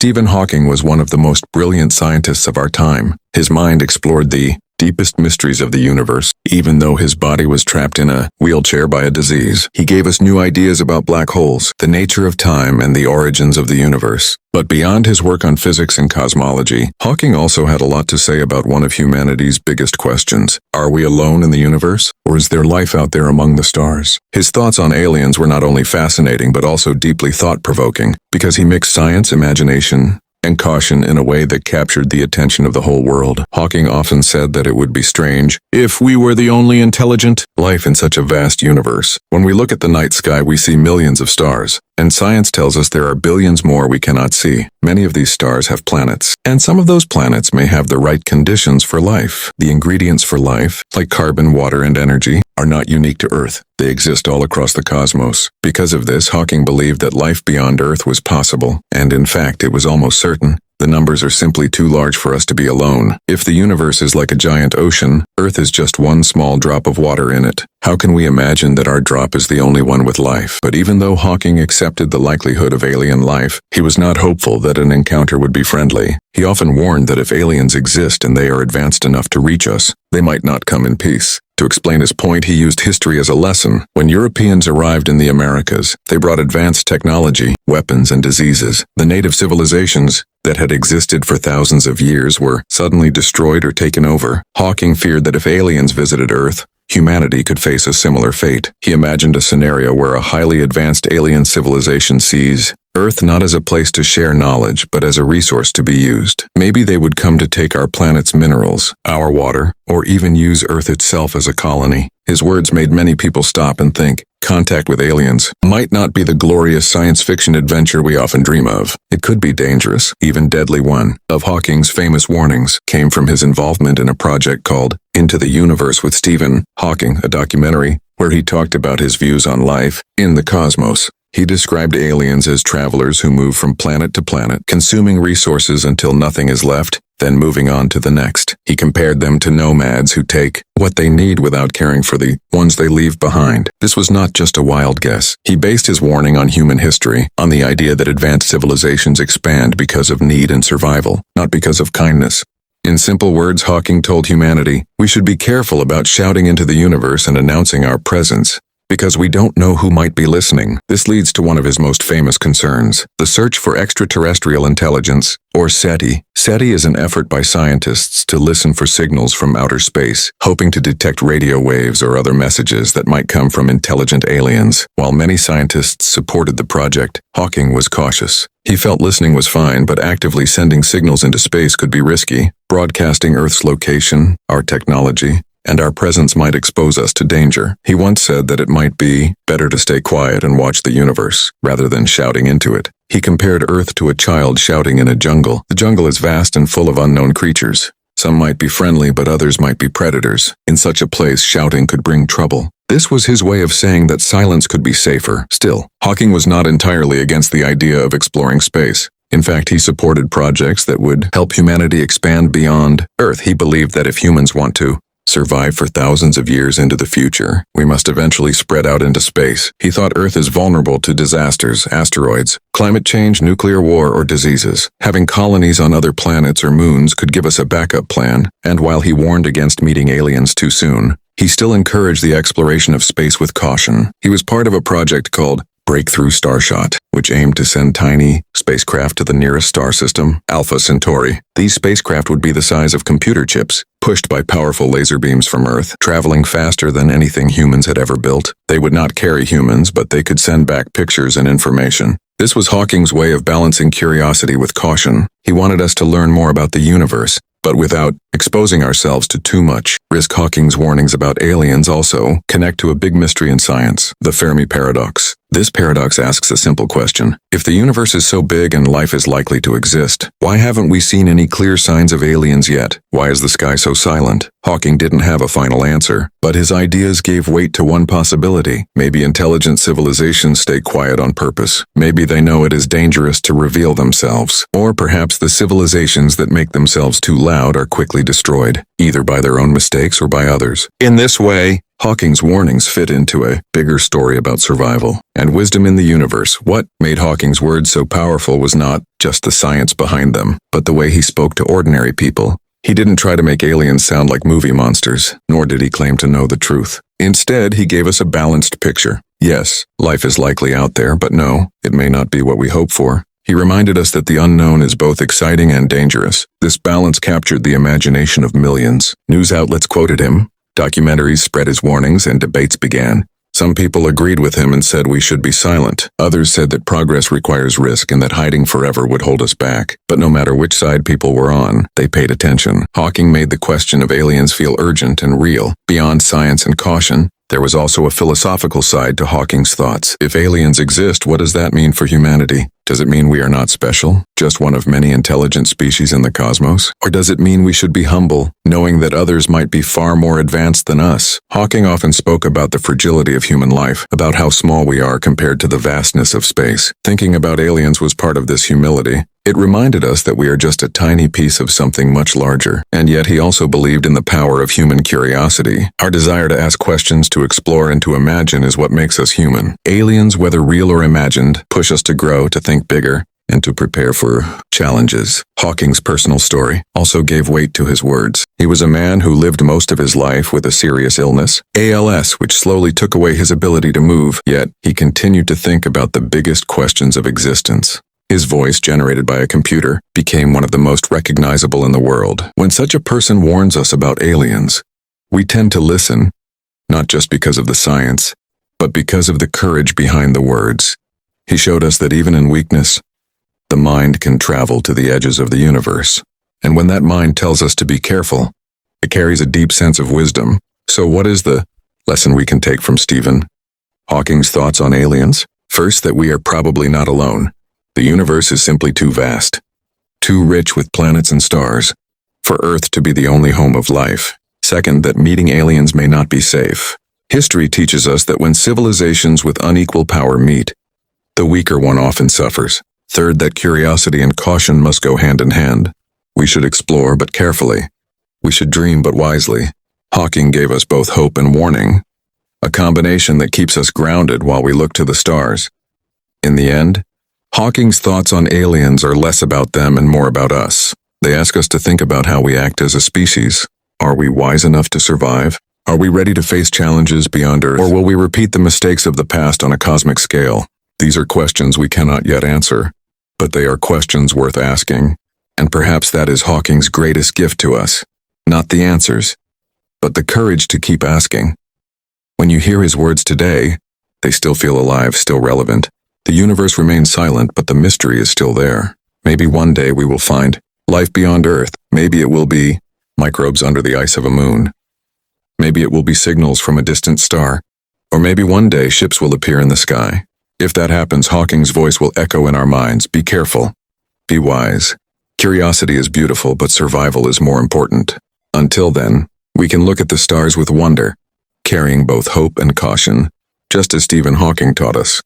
Stephen Hawking was one of the most brilliant scientists of our time. His mind explored the deepest mysteries of the universe. Even though his body was trapped in a wheelchair by a disease, he gave us new ideas about black holes, the nature of time, and the origins of the universe. But beyond his work on physics and cosmology, Hawking also had a lot to say about one of humanity's biggest questions. Are we alone in the universe? Or is there life out there among the stars? His thoughts on aliens were not only fascinating but also deeply thought-provoking, because he mixed science, imagination, and caution in a way that captured the attention of the whole world. Hawking often said that it would be strange if we were the only intelligent life in such a vast universe. When we look at the night sky, we see millions of stars, and science tells us there are billions more we cannot see. Many of these stars have planets, and some of those planets may have the right conditions for life. The ingredients for life, like carbon, water, and energy, are not unique to Earth. They exist all across the cosmos. Because of this, Hawking believed that life beyond Earth was possible, and in fact, it was almost certain. The numbers are simply too large for us to be alone. If the universe is like a giant ocean, Earth is just one small drop of water in it. How can we imagine that our drop is the only one with life? But even though Hawking accepted the likelihood of alien life, he was not hopeful that an encounter would be friendly. He often warned that if aliens exist and they are advanced enough to reach us, they might not come in peace. To explain his point, he used history as a lesson. When Europeans arrived in the Americas, they brought advanced technology, weapons, and diseases. The native civilizations that had existed for thousands of years were suddenly destroyed or taken over. Hawking feared that if aliens visited Earth, humanity could face a similar fate. He imagined a scenario where a highly advanced alien civilization sees Earth not as a place to share knowledge, but as a resource to be used. Maybe they would come to take our planet's minerals, our water, or even use Earth itself as a colony. His words made many people stop and think. Contact with aliens might not be the glorious science fiction adventure we often dream of. It could be dangerous, even deadly. One of Hawking's famous warnings came from his involvement in a project called Into the Universe with Stephen Hawking, a documentary where he talked about his views on life in the cosmos. He described aliens as travelers who move from planet to planet, consuming resources until nothing is left, then moving on to the next. He compared them to nomads who take what they need without caring for the ones they leave behind. This was not just a wild guess. He based his warning on human history, on the idea that advanced civilizations expand because of need and survival, not because of kindness. In simple words, Hawking told humanity, we should be careful about shouting into the universe and announcing our presence, because we don't know who might be listening. This leads to one of his most famous concerns, the search for extraterrestrial intelligence, or SETI. SETI is an effort by scientists to listen for signals from outer space, hoping to detect radio waves or other messages that might come from intelligent aliens. While many scientists supported the project, Hawking was cautious. He felt listening was fine, but actively sending signals into space could be risky. Broadcasting Earth's location, our technology, and our presence might expose us to danger. He once said that it might be better to stay quiet and watch the universe, rather than shouting into it. He compared Earth to a child shouting in a jungle. The jungle is vast and full of unknown creatures. Some might be friendly, but others might be predators. In such a place, shouting could bring trouble. This was his way of saying that silence could be safer. Still, Hawking was not entirely against the idea of exploring space. In fact, he supported projects that would help humanity expand beyond Earth. He believed that if humans want to survive for thousands of years into the future, we must eventually spread out into space. He thought Earth is vulnerable to disasters, asteroids, climate change, nuclear war, or diseases. Having colonies on other planets or moons could give us a backup plan, and while he warned against meeting aliens too soon, he still encouraged the exploration of space with caution. He was part of a project called Breakthrough Starshot, which aimed to send tiny spacecraft to the nearest star system, Alpha Centauri. These spacecraft would be the size of computer chips, pushed by powerful laser beams from Earth, traveling faster than anything humans had ever built. They would not carry humans, but they could send back pictures and information. This was Hawking's way of balancing curiosity with caution. He wanted us to learn more about the universe, but without exposing ourselves to too much risk. Hawking's warnings about aliens also connect to a big mystery in science, the Fermi paradox. This paradox asks a simple question. If the universe is so big and life is likely to exist, why haven't we seen any clear signs of aliens yet? Why is the sky so silent? Hawking didn't have a final answer, but his ideas gave weight to one possibility. Maybe intelligent civilizations stay quiet on purpose. Maybe they know it is dangerous to reveal themselves. Or perhaps the civilizations that make themselves too loud are quickly destroyed, either by their own mistakes or by others. In this way, Hawking's warnings fit into a bigger story about survival and wisdom in the universe. What made Hawking's words so powerful was not just the science behind them, but the way he spoke to ordinary people. He didn't try to make aliens sound like movie monsters, nor did he claim to know the truth. Instead, he gave us a balanced picture. Yes, life is likely out there, but no, it may not be what we hope for. He reminded us that the unknown is both exciting and dangerous. This balance captured the imagination of millions. News outlets quoted him. Documentaries spread his warnings and debates began. Some people agreed with him and said we should be silent. Others said that progress requires risk and that hiding forever would hold us back. But no matter which side people were on, they paid attention. Hawking made the question of aliens feel urgent and real. Beyond science and caution, there was also a philosophical side to Hawking's thoughts. If aliens exist, what does that mean for humanity? Does it mean we are not special, just one of many intelligent species in the cosmos? Or does it mean we should be humble, knowing that others might be far more advanced than us? Hawking often spoke about the fragility of human life, about how small we are compared to the vastness of space. Thinking about aliens was part of this humility. It reminded us that we are just a tiny piece of something much larger, and yet he also believed in the power of human curiosity. Our desire to ask questions, to explore, and to imagine is what makes us human. Aliens, whether real or imagined, push us to grow, to think bigger, and to prepare for challenges. Hawking's personal story also gave weight to his words. He was a man who lived most of his life with a serious illness, ALS, which slowly took away his ability to move, yet he continued to think about the biggest questions of existence. His voice, generated by a computer, became one of the most recognizable in the world. When such a person warns us about aliens, we tend to listen, not just because of the science, but because of the courage behind the words. He showed us that even in weakness, the mind can travel to the edges of the universe. And when that mind tells us to be careful, it carries a deep sense of wisdom. So what is the lesson we can take from Stephen Hawking's thoughts on aliens? First, that we are probably not alone. The universe is simply too vast, too rich with planets and stars, for Earth to be the only home of life. Second, that meeting aliens may not be safe. History teaches us that when civilizations with unequal power meet, the weaker one often suffers. Third, that curiosity and caution must go hand in hand. We should explore, but carefully. We should dream, but wisely. Hawking gave us both hope and warning, a combination that keeps us grounded while we look to the stars. In the end, Hawking's thoughts on aliens are less about them and more about us. They ask us to think about how we act as a species. Are we wise enough to survive? Are we ready to face challenges beyond Earth? Or will we repeat the mistakes of the past on a cosmic scale? These are questions we cannot yet answer, but they are questions worth asking. And perhaps that is Hawking's greatest gift to us. Not the answers, but the courage to keep asking. When you hear his words today, they still feel alive, still relevant. The universe remains silent, but the mystery is still there. Maybe one day we will find life beyond Earth. Maybe it will be microbes under the ice of a moon. Maybe it will be signals from a distant star. Or maybe one day ships will appear in the sky. If that happens, Hawking's voice will echo in our minds. Be careful. Be wise. Curiosity is beautiful, but survival is more important. Until then, we can look at the stars with wonder, carrying both hope and caution, just as Stephen Hawking taught us.